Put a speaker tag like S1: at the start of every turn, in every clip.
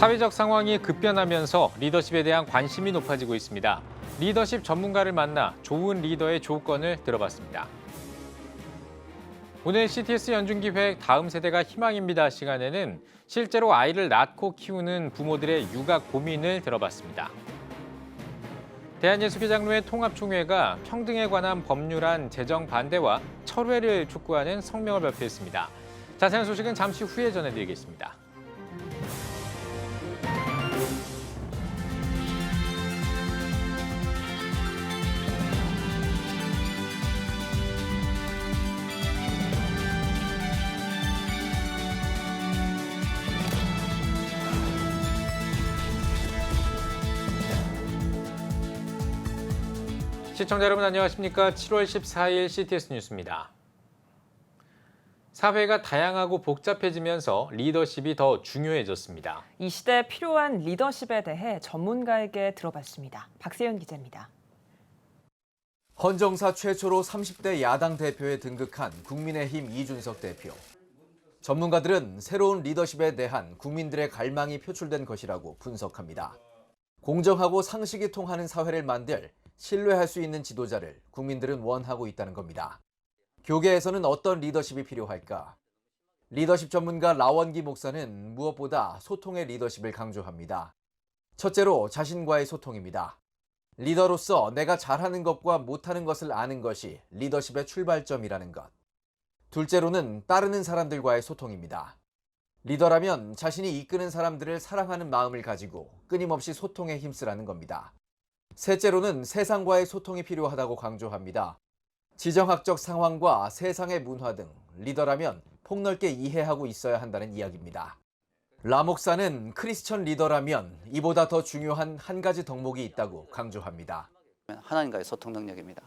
S1: 사회적 상황이 급변하면서 리더십에 대한 관심이 높아지고 있습니다. 리더십 전문가를 만나 좋은 리더의 조건을 들어봤습니다. 오늘 CTS 연중기획 다음 세대가 희망입니다 시간에는 실제로 아이를 낳고 키우는 부모들의 육아 고민을 들어봤습니다. 대한예수교장로회 통합총회가 평등에 관한 법률안 제정 반대와 철회를 촉구하는 성명을 발표했습니다. 자세한 소식은 잠시 후에 전해드리겠습니다. 시청자 여러분 안녕하십니까? 7월 14일 CTS 뉴스입니다. 사회가 다양하고 복잡해지면서 리더십이 더 중요해졌습니다.
S2: 이 시대에 필요한 리더십에 대해 전문가에게 들어봤습니다. 박세현 기자입니다.
S3: 헌정사 최초로 30대 야당 대표에 등극한 국민의힘 이준석 대표. 전문가들은 새로운 리더십에 대한 국민들의 갈망이 표출된 것이라고 분석합니다. 공정하고 상식이 통하는 사회를 만들 신뢰할 수 있는 지도자를 국민들은 원하고 있다는 겁니다. 교계에서는 어떤 리더십이 필요할까? 리더십 전문가 라원기 목사는 무엇보다 소통의 리더십을 강조합니다. 첫째로 자신과의 소통입니다. 리더로서 내가 잘하는 것과 못하는 것을 아는 것이 리더십의 출발점이라는 것. 둘째로는 따르는 사람들과의 소통입니다. 리더라면 자신이 이끄는 사람들을 사랑하는 마음을 가지고 끊임없이 소통에 힘쓰라는 겁니다. 셋째로는 세상과의 소통이 필요하다고 강조합니다. 지정학적 상황과 세상의 문화 등 리더라면 폭넓게 이해하고 있어야 한다는 이야기입니다. 라 목사는 크리스천 리더라면 이보다 더 중요한 한 가지 덕목이 있다고 강조합니다.
S4: 하나님과의 소통 능력입니다.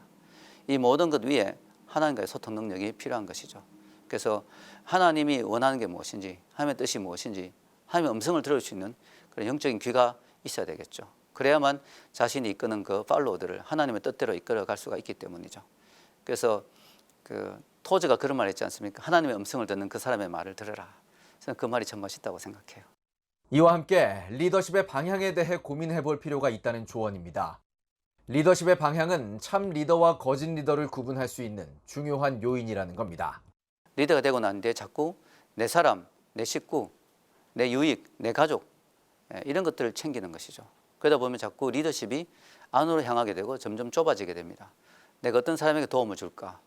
S4: 이 모든 것 위에 하나님과의 소통 능력이 필요한 것이죠. 그래서 하나님이 원하는 게 무엇인지, 하나님의 뜻이 무엇인지, 하나님의 음성을 들을 수 있는 그런 영적인 귀가 있어야 되겠죠. 그래야만 자신이 이끄는 그 팔로워들을 하나님의 뜻대로 이끌어갈 수가 있기 때문이죠. 그래서 토즈가 그런 말 했지 않습니까? 하나님의 음성을 듣는 그 사람의 말을 들으라. 저는 그 말이 참 멋있다고 생각해요.
S3: 이와 함께 리더십의 방향에 대해 고민해 볼 필요가 있다는 조언입니다. 리더십의 방향은 참 리더와 거짓 리더를 구분할 수 있는 중요한 요인이라는 겁니다.
S4: 리더가 되고 난 뒤에 자꾸 내 사람, 내 식구, 내 유익, 내 가족 이런 것들을 챙기는 것이죠. 그러다 보면 자꾸 리더십이 안으로 향하게 되고 점점 좁아지게 됩니다. 내가 어떤 사람에게 도움을 줄까?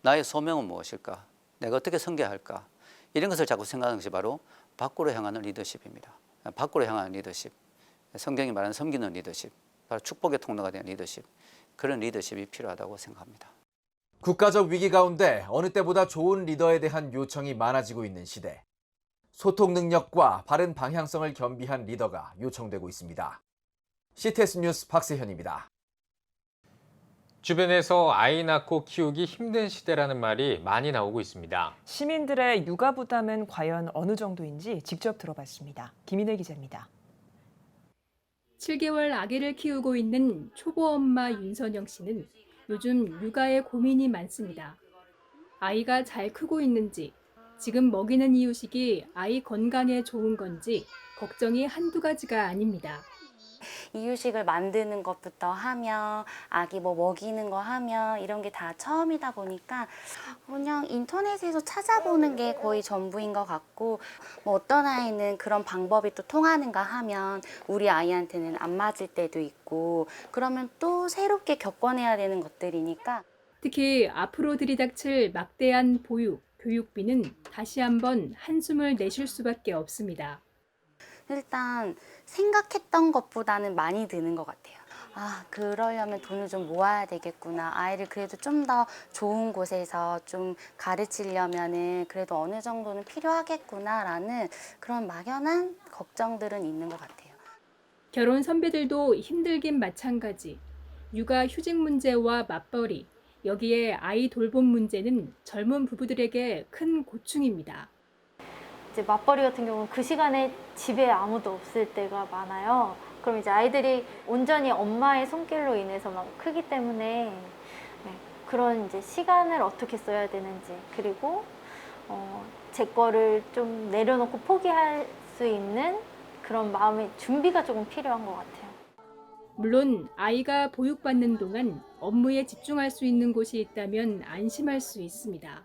S4: 나의 소명은 무엇일까? 내가 어떻게 섬겨야 할까? 이런 것을 자꾸 생각하는 것이 바로 밖으로 향하는 리더십입니다. 밖으로 향하는 리더십, 성경이 말하는 섬기는 리더십, 바로 축복의 통로가 되는 리더십, 그런 리더십이 필요하다고 생각합니다.
S3: 국가적 위기 가운데 어느 때보다 좋은 리더에 대한 요청이 많아지고 있는 시대. 소통 능력과 바른 방향성을 겸비한 리더가 요청되고 있습니다. CTS 뉴스 박세현입니다.
S1: 주변에서 아이 낳고 키우기 힘든 시대라는 말이 많이 나오고 있습니다.
S2: 시민들의 육아 부담은 과연 어느 정도인지 직접 들어봤습니다. 김인혜 기자입니다.
S5: 7개월 아기를 키우고 있는 초보 엄마 윤선영 씨는 요즘 육아에 고민이 많습니다. 아이가 잘 크고 있는지, 지금 먹이는 이유식이 아이 건강에 좋은 건지 걱정이 한두 가지가 아닙니다.
S6: 이유식을 만드는 것부터 하면 아기 뭐 먹이는 거 하면 이런 게 다 처음이다 보니까 그냥 인터넷에서 찾아보는 게 거의 전부인 것 같고 뭐 어떤 아이는 그런 방법이 또 통하는가 하면 우리 아이한테는 안 맞을 때도 있고 그러면 또 새롭게 겪어내야 되는 것들이니까
S5: 특히 앞으로 들이닥칠 막대한 보육, 교육비는 다시 한번 한숨을 내쉴 수밖에 없습니다.
S6: 일단 생각했던 것보다는 많이 드는 것 같아요. 그러려면 돈을 좀 모아야 되겠구나. 아이를 그래도 좀 더 좋은 곳에서 좀 가르치려면은 그래도 어느 정도는 필요하겠구나라는 그런 막연한 걱정들은 있는 것 같아요.
S5: 결혼 선배들도 힘들긴 마찬가지. 육아 휴직 문제와 맞벌이, 여기에 아이 돌봄 문제는 젊은 부부들에게 큰 고충입니다.
S7: 이제 맞벌이 같은 경우는 그 시간에 집에 아무도 없을 때가 많아요. 그럼 이제 아이들이 온전히 엄마의 손길로 인해서 막 크기 때문에 그런 이제 시간을 어떻게 써야 되는지 그리고 제 거를 좀 내려놓고 포기할 수 있는 그런 마음의 준비가 조금 필요한 것 같아요.
S5: 물론 아이가 보육받는 동안 업무에 집중할 수 있는 곳이 있다면 안심할 수 있습니다.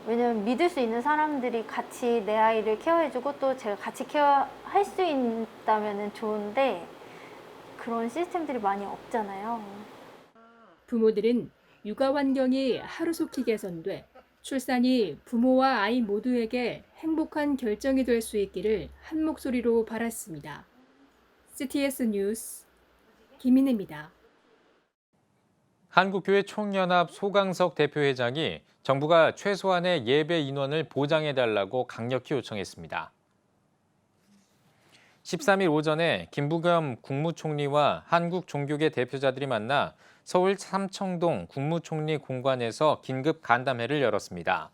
S7: 왜냐면 믿을 수 있는 사람들이 같이 내 아이를 케어해주고 또 제가 같이 케어할 수 있다면 좋은데 그런 시스템들이 많이 없잖아요.
S5: 부모들은 육아 환경이 하루속히 개선돼 출산이 부모와 아이 모두에게 행복한 결정이 될 수 있기를 한 목소리로 바랐습니다. CTS 뉴스 김인혜입니다.
S1: 한국교회 총연합 소강석 대표회장이 정부가 최소한의 예배 인원을 보장해달라고 강력히 요청했습니다. 13일 오전에 김부겸 국무총리와 한국 종교계 대표자들이 만나 서울 삼청동 국무총리 공관에서 긴급 간담회를 열었습니다.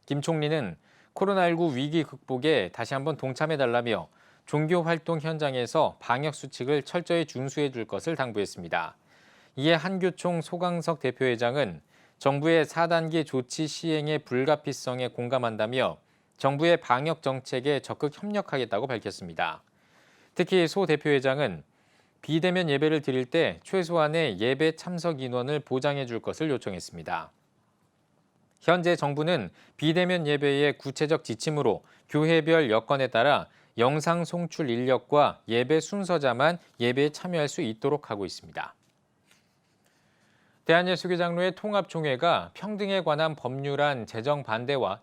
S1: 김 총리는 코로나19 위기 극복에 다시 한번 동참해달라며 종교 활동 현장에서 방역 수칙을 철저히 준수해 줄 것을 당부했습니다. 이에 한교총 소강석 대표회장은 정부의 4단계 조치 시행의 불가피성에 공감한다며 정부의 방역 정책에 적극 협력하겠다고 밝혔습니다. 특히 소 대표회장은 비대면 예배를 드릴 때 최소한의 예배 참석 인원을 보장해 줄 것을 요청했습니다. 현재 정부는 비대면 예배의 구체적 지침으로 교회별 여건에 따라 영상 송출 인력과 예배 순서자만 예배에 참여할 수 있도록 하고 있습니다. 대한예수교장로회 통합총회가 평등에 관한 법률안 제정 반대와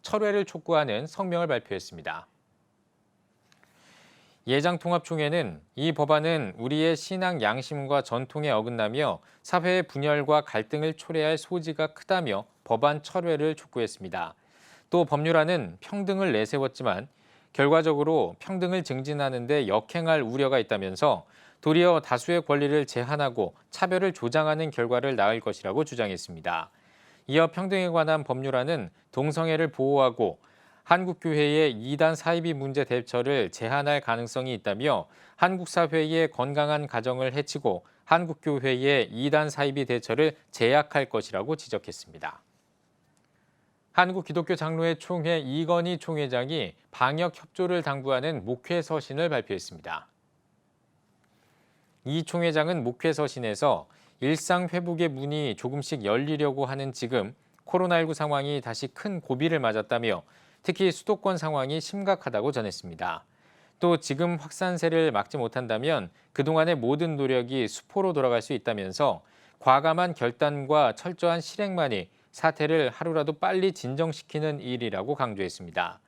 S1: 철회를 촉구하는 성명을 발표했습니다. 예장통합총회는 이 법안은 우리의 신앙 양심과 전통에 어긋나며 사회의 분열과 갈등을 초래할 소지가 크다며 법안 철회를 촉구했습니다. 또 법률안은 평등을 내세웠지만 결과적으로 평등을 증진하는 데 역행할 우려가 있다면서 도리어 다수의 권리를 제한하고 차별을 조장하는 결과를 낳을 것이라고 주장했습니다. 이어 평등에 관한 법률안은 동성애를 보호하고 한국교회의 이단 사이비 문제 대처를 제한할 가능성이 있다며 한국 사회의 건강한 가정을 해치고 한국교회의 이단 사이비 대처를 제약할 것이라고 지적했습니다. 한국기독교장로회 총회 이건희 총회장이 방역 협조를 당부하는 목회 서신을 발표했습니다. 이 총회장은 목회 서신에서 일상 회복의 문이 조금씩 열리려고 하는 지금 코로나19 상황이 다시 큰 고비를 맞았다며 특히 수도권 상황이 심각하다고 전했습니다. 또 지금 확산세를 막지 못한다면 그동안의 모든 노력이 수포로 돌아갈 수 있다면서 과감한 결단과 철저한 실행만이 사태를 하루라도 빨리 진정시키는 일이라고 강조했습니다.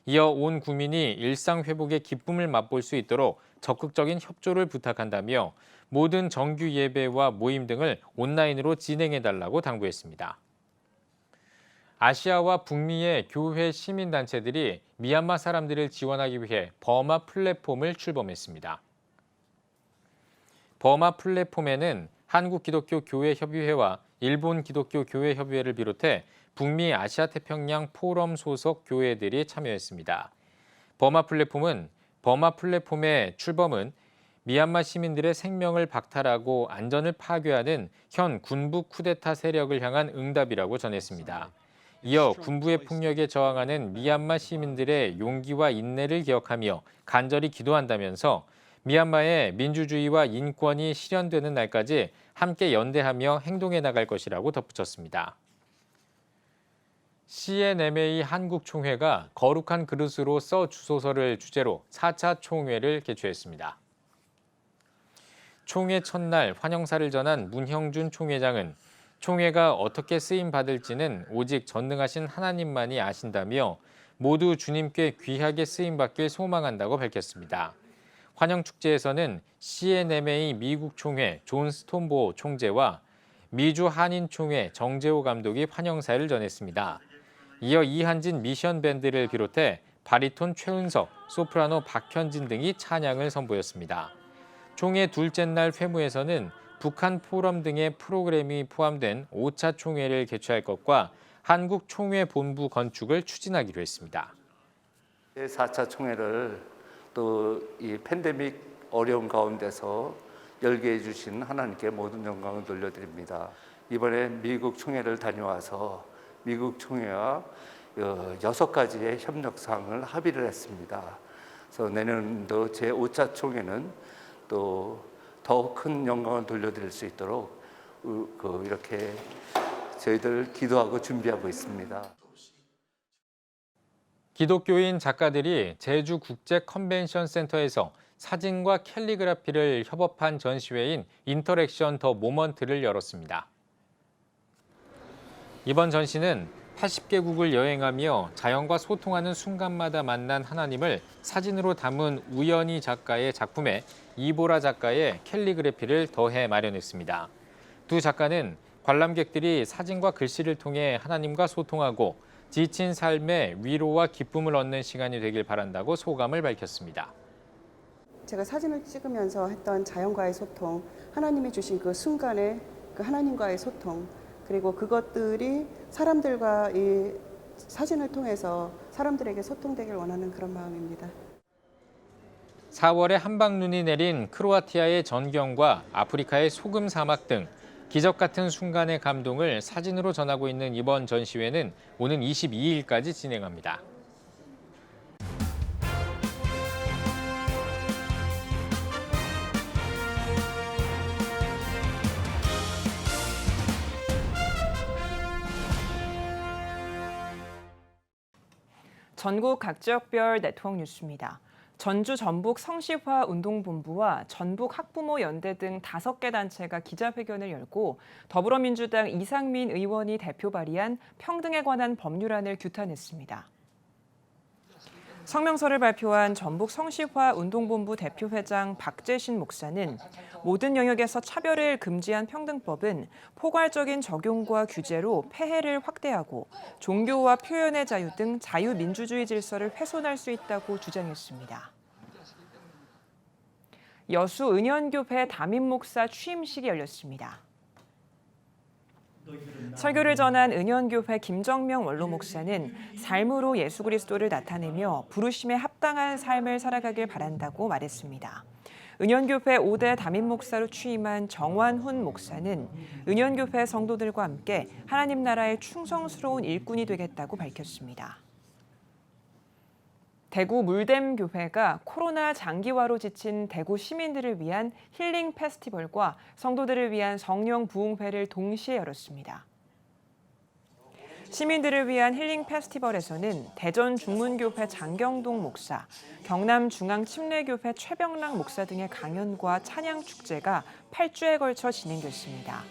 S1: 이어 온 국민이 일상 회복의 기쁨을 맛볼 수 있도록 적극적인 협조를 부탁한다며 모든 정규 예배와 모임 등을 온라인으로 진행해달라고 당부했습니다. 아시아와 북미의 교회 시민단체들이 미얀마 사람들을 지원하기 위해 버마 플랫폼을 출범했습니다. 버마 플랫폼에는 한국기독교교회협의회와 일본기독교교회협의회를 비롯해 북미 아시아태평양 포럼 소속 교회들이 참여했습니다. 버마 플랫폼의 출범은 미얀마 시민들의 생명을 박탈하고 안전을 파괴하는 현 군부 쿠데타 세력을 향한 응답이라고 전했습니다. 이어 군부의 폭력에 저항하는 미얀마 시민들의 용기와 인내를 기억하며 간절히 기도한다면서 미얀마의 민주주의와 인권이 실현되는 날까지 함께 연대하며 행동해 나갈 것이라고 덧붙였습니다. CNMA 한국총회가 거룩한 그릇으로 써 주소서를 주제로 4차 총회를 개최했습니다. 총회 첫날 환영사를 전한 문형준 총회장은 총회가 어떻게 쓰임받을지는 오직 전능하신 하나님만이 아신다며 모두 주님께 귀하게 쓰임받길 소망한다고 밝혔습니다. 환영축제에서는 CNMA 미국 총회 존 스톰보 총재와 미주 한인총회 정재호 감독이 환영사를 전했습니다. 이어 이한진 미션 밴드를 비롯해 바리톤 최은석, 소프라노 박현진 등이 찬양을 선보였습니다. 총회 둘째 날 회무에서는 북한 포럼 등의 프로그램이 포함된 5차 총회를 개최할 것과 한국 총회 본부 건축을 추진하기로 했습니다.
S8: 4차 총회를 또 이 팬데믹 어려운 가운데서 열게 해주신 하나님께 모든 영광을 돌려드립니다. 이번에 미국 총회를 다녀와서 미국 총회와 6가지의 협력사항을 합의를 했습니다. 그래서 내년도 제5차 총회는 또 더 큰 영광을 돌려드릴 수 있도록 이렇게 저희들 기도하고 준비하고 있습니다.
S1: 기독교인 작가들이 제주 국제 컨벤션 센터에서 사진과 캘리그라피를 협업한 전시회인 인터랙션 더 모먼트를 열었습니다. 이번 전시는 80개국을 여행하며 자연과 소통하는 순간마다 만난 하나님을 사진으로 담은 우연희 작가의 작품에 이보라 작가의 캘리그래피를 더해 마련했습니다. 두 작가는 관람객들이 사진과 글씨를 통해 하나님과 소통하고 지친 삶에 위로와 기쁨을 얻는 시간이 되길 바란다고 소감을 밝혔습니다.
S9: 제가 사진을 찍으면서 했던 자연과의 소통, 하나님이 주신 그 순간의 그 하나님과의 소통, 그리고 그것들이 사람들과 이 사진을 통해서 사람들에게 소통되길 원하는 그런 마음입니다.
S1: 4월에 한방눈이 내린 크로아티아의 전경과 아프리카의 소금 사막 등 기적 같은 순간의 감동을 사진으로 전하고 있는 이번 전시회는 오는 22일까지 진행합니다.
S2: 전국 각 지역별 네트워크 뉴스입니다. 전주 전북 성시화 운동본부와 전북 학부모 연대 등 5개 단체가 기자회견을 열고 더불어민주당 이상민 의원이 대표 발의한 평등에 관한 법률안을 규탄했습니다. 성명서를 발표한 전북 성시화 운동본부 대표회장 박재신 목사는 모든 영역에서 차별을 금지한 평등법은 포괄적인 적용과 규제로 폐해를 확대하고 종교와 표현의 자유 등 자유민주주의 질서를 훼손할 수 있다고 주장했습니다. 여수 은현교회 담임 목사 취임식이 열렸습니다. 설교를 전한 은현교회 김정명 원로 목사는 삶으로 예수 그리스도를 나타내며 부르심에 합당한 삶을 살아가길 바란다고 말했습니다. 은현교회 5대 담임 목사로 취임한 정완훈 목사는 은현교회 성도들과 함께 하나님 나라의 충성스러운 일꾼이 되겠다고 밝혔습니다. 대구 물댐교회가 코로나 장기화로 지친 대구 시민들을 위한 힐링 페스티벌과 성도들을 위한 성령 부흥회를 동시에 열었습니다. 시민들을 위한 힐링 페스티벌에서는 대전 중문교회 장경동 목사, 경남중앙침례교회 최병락 목사 등의 강연과 찬양 축제가 8주에 걸쳐 진행됐습니다.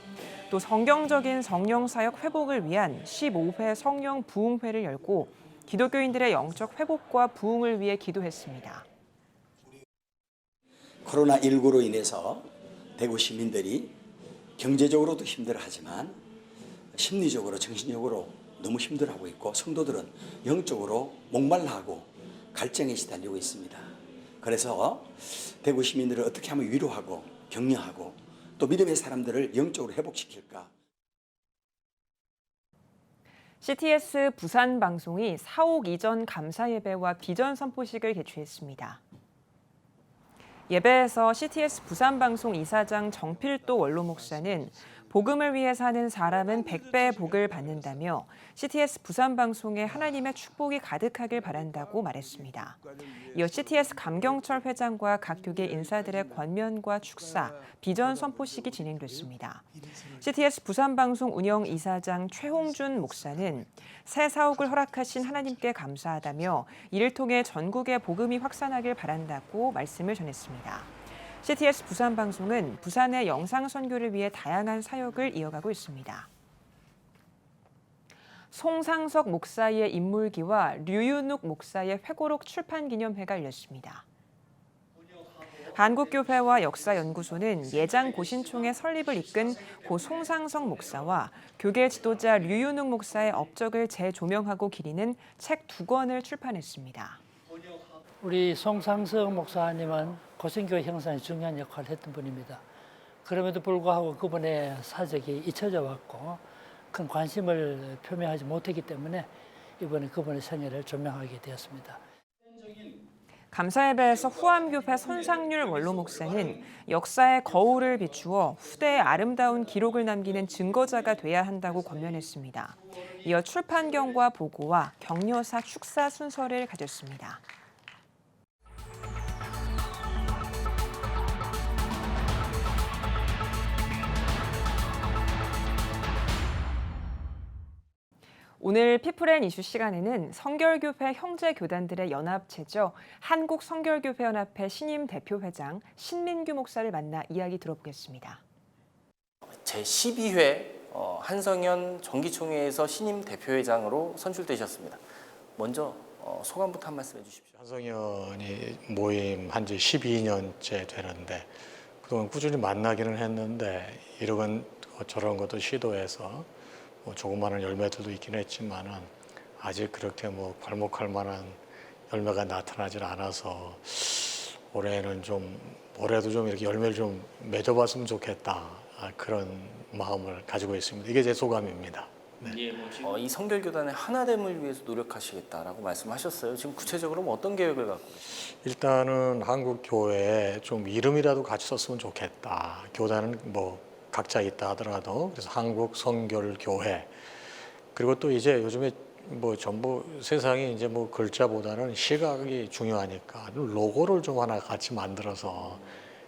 S2: 또 성경적인 성령사역 회복을 위한 15회 성령 부흥회를 열고 기독교인들의 영적 회복과 부흥을 위해 기도했습니다.
S10: 코로나19로 인해서 대구 시민들이 경제적으로도 힘들어하지만 심리적으로, 정신적으로 너무 힘들어하고 있고 성도들은 영적으로 목말라하고 갈증에 시달리고 있습니다. 그래서 대구 시민들을 어떻게 하면 위로하고 격려하고 또 믿음의 사람들을 영적으로 회복시킬까?
S2: CTS 부산 방송이 사옥 이전 감사 예배와 비전 선포식을 개최했습니다. 예배에서 CTS 부산 방송 이사장 정필도 원로 목사는 복음을 위해 사는 사람은 100배의 복을 받는다며 CTS 부산 방송에 하나님의 축복이 가득하길 바란다고 말했습니다. 이어 CTS 감경철 회장과 각 교계 인사들의 권면과 축사, 비전 선포식이 진행됐습니다. CTS 부산 방송 운영 이사장 최홍준 목사는 새 사옥을 허락하신 하나님께 감사하다며 이를 통해 전국에 복음이 확산하길 바란다고 말씀을 전했습니다. CTS 부산 방송은 부산의 영상 선교를 위해 다양한 사역을 이어가고 있습니다. 송상석 목사의 인물기와 류윤욱 목사의 회고록 출판 기념회가 열렸습니다. 한국교회와 역사연구소는 예장 고신총의 설립을 이끈 고 송상석 목사와 교계 지도자 류윤욱 목사의 업적을 재조명하고 기리는 책 2권을 출판했습니다.
S11: 우리 송상석 목사님은 고신교회 형성에 중요한 역할을 했던 분입니다. 그럼에도 불구하고 그분의 사적이 잊혀져 왔고 큰 관심을 표명하지 못했기 때문에 이번에 그분의 생애를 조명하게 되었습니다.
S2: 감사예배에서 후암교회 손상률 원로 목사는 역사의 거울을 비추어 후대의 아름다운 기록을 남기는 증거자가 돼야 한다고 권면했습니다. 이어 출판경과 보고와 격려사 축사 순서를 가졌습니다. 오늘 피플앤 이슈 시간에는 성결교회 형제교단들의 연합체죠. 한국성결교회연합회 신임 대표회장 신민규 목사를 만나 이야기 들어보겠습니다.
S12: 제12회 한성현 정기총회에서 신임 대표회장으로 선출되셨습니다. 먼저 소감부터 한 말씀 해주십시오.
S13: 한성현이 모임한 지 12년째 되는데 그동안 꾸준히 만나기는 했는데 이런 저런 것도 시도해서 조그마한 열매들도 있긴 했지만은 아직 그렇게 괄목할 만한 열매가 나타나질 않아서 올해도 좀 이렇게 열매를 좀 맺어봤으면 좋겠다, 그런 마음을 가지고 있습니다. 이게 제 소감입니다. 네.
S12: 이 성결교단의 하나됨을 위해서 노력하시겠다라고 말씀하셨어요. 지금 구체적으로 어떤 계획을 갖고 계십니까?
S13: 일단은 한국 교회에 좀 이름이라도 같이 썼으면 좋겠다. 교단은 각자 있다 하더라도 그래서 한국 성결교회, 그리고 또 이제 요즘에 전부 세상이 이제 글자보다는 시각이 중요하니까 로고를 좀 하나 같이 만들어서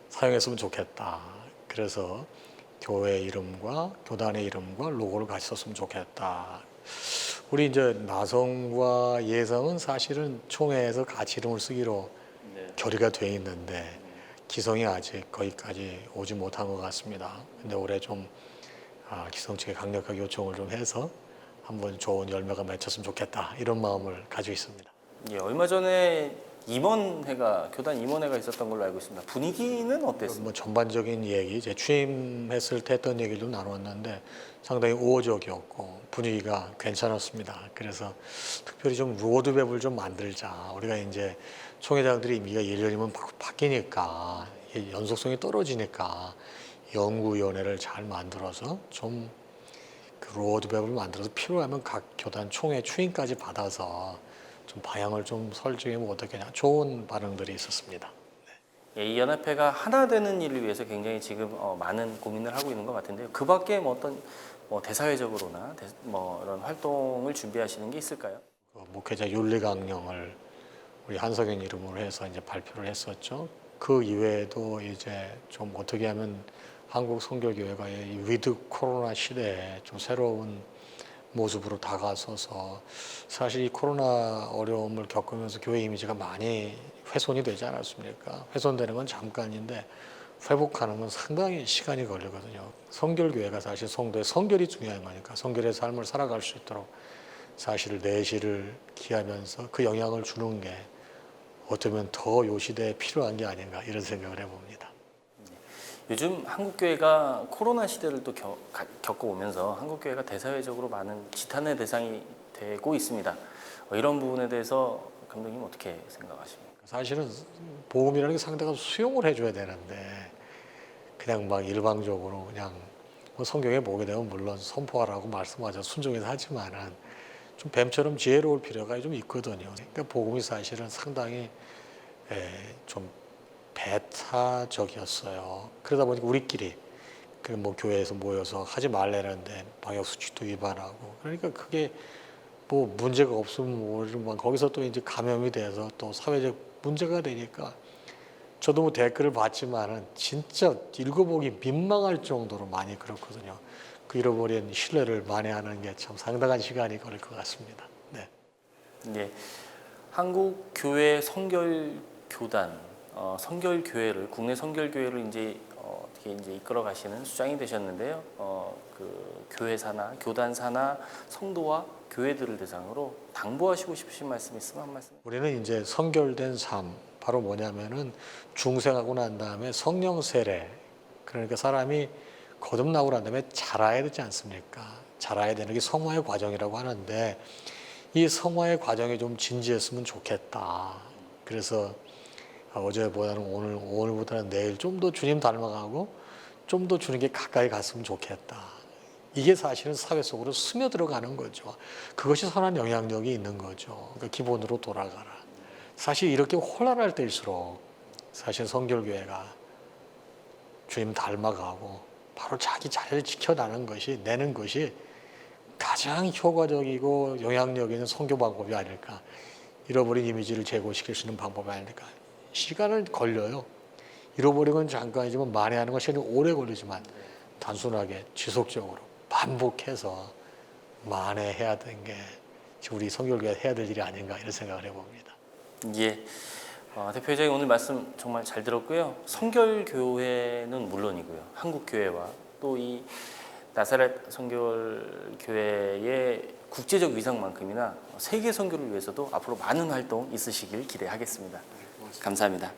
S13: 사용했으면 좋겠다. 그래서 교회 이름과 교단의 이름과 로고를 같이 썼으면 좋겠다. 우리 이제 나성과 예성은 사실은 총회에서 같이 이름을 쓰기로 결의가 돼 있는데 기성이 아직 거기까지 오지 못한 것 같습니다. 근데 올해 좀 기성 측에 강력하게 요청을 좀 해서 한번 좋은 열매가 맺혔으면 좋겠다, 이런 마음을 가지고 있습니다.
S12: 예, 얼마 전에 교단 임원회가 있었던 걸로 알고 있습니다. 분위기는 어땠습니까?
S13: 전반적인 얘기, 이제 취임했을 때 했던 얘기를 좀 나눴는데 상당히 우호적이었고 분위기가 괜찮았습니다. 그래서 특별히 좀 로드맵을 좀 만들자. 우리가 이제 총회장들이 임기가 1년이면 바뀌니까 연속성이 떨어지니까 연구위원회를 잘 만들어서 좀 그 로드맵을 만들어서 필요하면 각 교단 총회 추인까지 받아서 좀 방향을 좀 설정하면 어떻겠냐, 좋은 반응들이 있었습니다.
S12: 예, 이 연합회가 하나 되는 일을 위해서 굉장히 지금 많은 고민을 하고 있는 것 같은데요. 그 밖에 어떤 대사회적으로나 이런 활동을 준비하시는 게 있을까요?
S13: 목회자 윤리강령을 우리 한성현 이름으로 해서 이제 발표를 했었죠. 그 이외에도 이제 좀 어떻게 하면 한국 성결교회가 이 위드 코로나 시대에 좀 새로운 모습으로 다가서서, 사실 이 코로나 어려움을 겪으면서 교회 이미지가 많이 훼손이 되지 않았습니까? 훼손되는 건 잠깐인데 회복하는 건 상당히 시간이 걸리거든요. 성결교회가 사실 성도의 성결이 중요한 거니까 성결의 삶을 살아갈 수 있도록 사실 내실을 기하면서 그 영향을 주는 게 어쩌면 더 요 시대에 필요한 게 아닌가, 이런 생각을 해봅니다.
S12: 요즘 한국교회가 코로나 시대를 또 겪어오면서 한국교회가 대사회적으로 많은 지탄의 대상이 되고 있습니다. 이런 부분에 대해서 감독님 어떻게 생각하십니까?
S13: 사실은 복음이라는 게 상대가 수용을 해줘야 되는데 그냥 일방적으로 그냥 성경에 보게 되면 물론 선포하라고 말씀하셔서 순종해서 하지만은 좀 뱀처럼 지혜로울 필요가 좀 있거든요. 그러니까 복음이 사실은 상당히 좀 배타적이었어요. 그러다 보니까 우리끼리 교회에서 모여서 하지 말라는데 방역 수칙도 위반하고, 그러니까 그게 문제가 없으면 거기서 또 이제 감염이 돼서 또 사회적 문제가 되니까 저도 댓글을 봤지만은 진짜 읽어보기 민망할 정도로 많이 그렇거든요. 그 잃어버린 신뢰를 만회하는 게 참 상당한 시간이 걸릴 것 같습니다. 네.
S12: 네. 한국 교회 성결교단 성결교회를, 국내 성결교회를 어떻게 이끌어 가시는 수장이 되셨는데요. 그 교회사나 교단사나 성도와 교회들을 대상으로 당부하시고 싶으신 말씀 있으면 한 말씀.
S13: 우리는 이제 성결된 삶, 바로 뭐냐면은 중생하고 난 다음에 성령 세례, 그러니까 사람이 거듭나고 난 다음에 자라야 되지 않습니까? 자라야 되는 게 성화의 과정이라고 하는데 이 성화의 과정이 좀 진지했으면 좋겠다. 그래서 어제보다는 오늘보다는 내일 좀 더 주님 닮아가고 좀 더 주님께 가까이 갔으면 좋겠다. 이게 사실은 사회 속으로 스며들어가는 거죠. 그것이 선한 영향력이 있는 거죠. 그러니까 기본으로 돌아가라. 사실 이렇게 혼란할 때일수록 사실 성결교회가 주님 닮아가고 바로 자기 자리를 지켜내는 것이 가장 효과적이고 영향력 있는 선교 방법이 아닐까. 잃어버린 이미지를 재고시킬 수 있는 방법이 아닐까. 시간은 걸려요. 잃어버린 건 잠깐이지만 만회하는 건 시간이 오래 걸리지만 단순하게 지속적으로 반복해서 만회해야 되는 게 우리 선교교회가 해야 될 일이 아닌가 이런 생각을 해봅니다.
S12: 예. 대표님 오늘 말씀 정말 잘 들었고요. 성결교회는 물론이고요. 한국교회와 또 이 나사렛 성결교회의 국제적 위상만큼이나 세계 선교를 위해서도 앞으로 많은 활동 있으시길 기대하겠습니다. 감사합니다.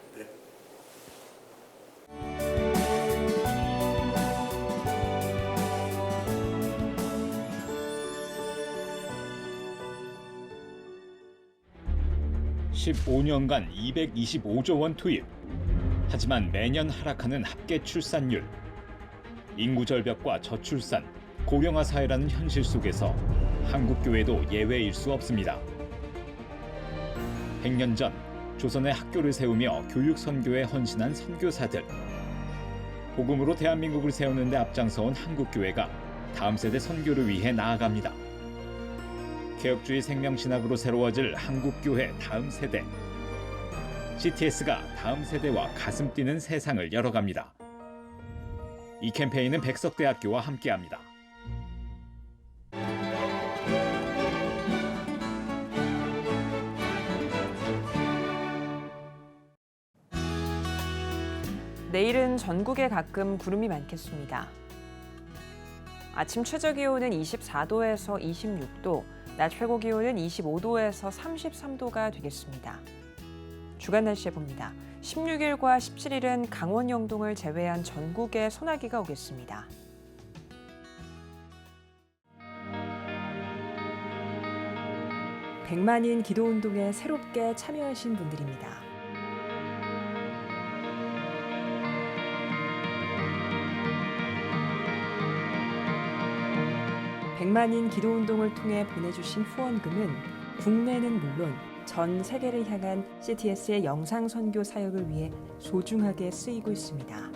S14: 15년간 225조 원 투입. 하지만 매년 하락하는 합계 출산율. 인구 절벽과 저출산, 고령화 사회라는 현실 속에서 한국교회도 예외일 수 없습니다. 100년 전 조선의 학교를 세우며 교육 선교에 헌신한 선교사들. 복음으로 대한민국을 세우는 데 앞장서온 한국교회가 다음 세대 선교를 위해 나아갑니다. 개혁주의 생명신학으로 새로워질 한국교회 다음 세대. CTS가 다음 세대와 가슴 뛰는 세상을 열어갑니다. 이 캠페인은 백석대학교와 함께합니다.
S2: 내일은 전국에 가끔 구름이 많겠습니다. 아침 최저기온은 24도에서 26도, 낮 최고기온은 25도에서 33도가 되겠습니다. 주간 날씨 봅니다. 16일과 17일은 강원 영동을 제외한 전국에 소나기가 오겠습니다. 백만인 기도운동에 새롭게 참여하신 분들입니다. 백만인 기도운동을 통해 보내주신 후원금은 국내는 물론 전 세계를 향한 CTS의 영상 선교 사역을 위해 소중하게 쓰이고 있습니다.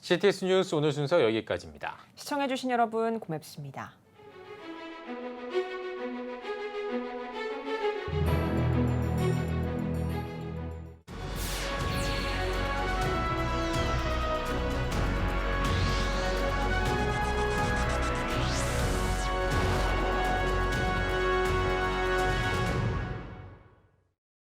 S1: CTS 뉴스 오늘 순서 여기까지입니다.
S2: 시청해주신 여러분 고맙습니다.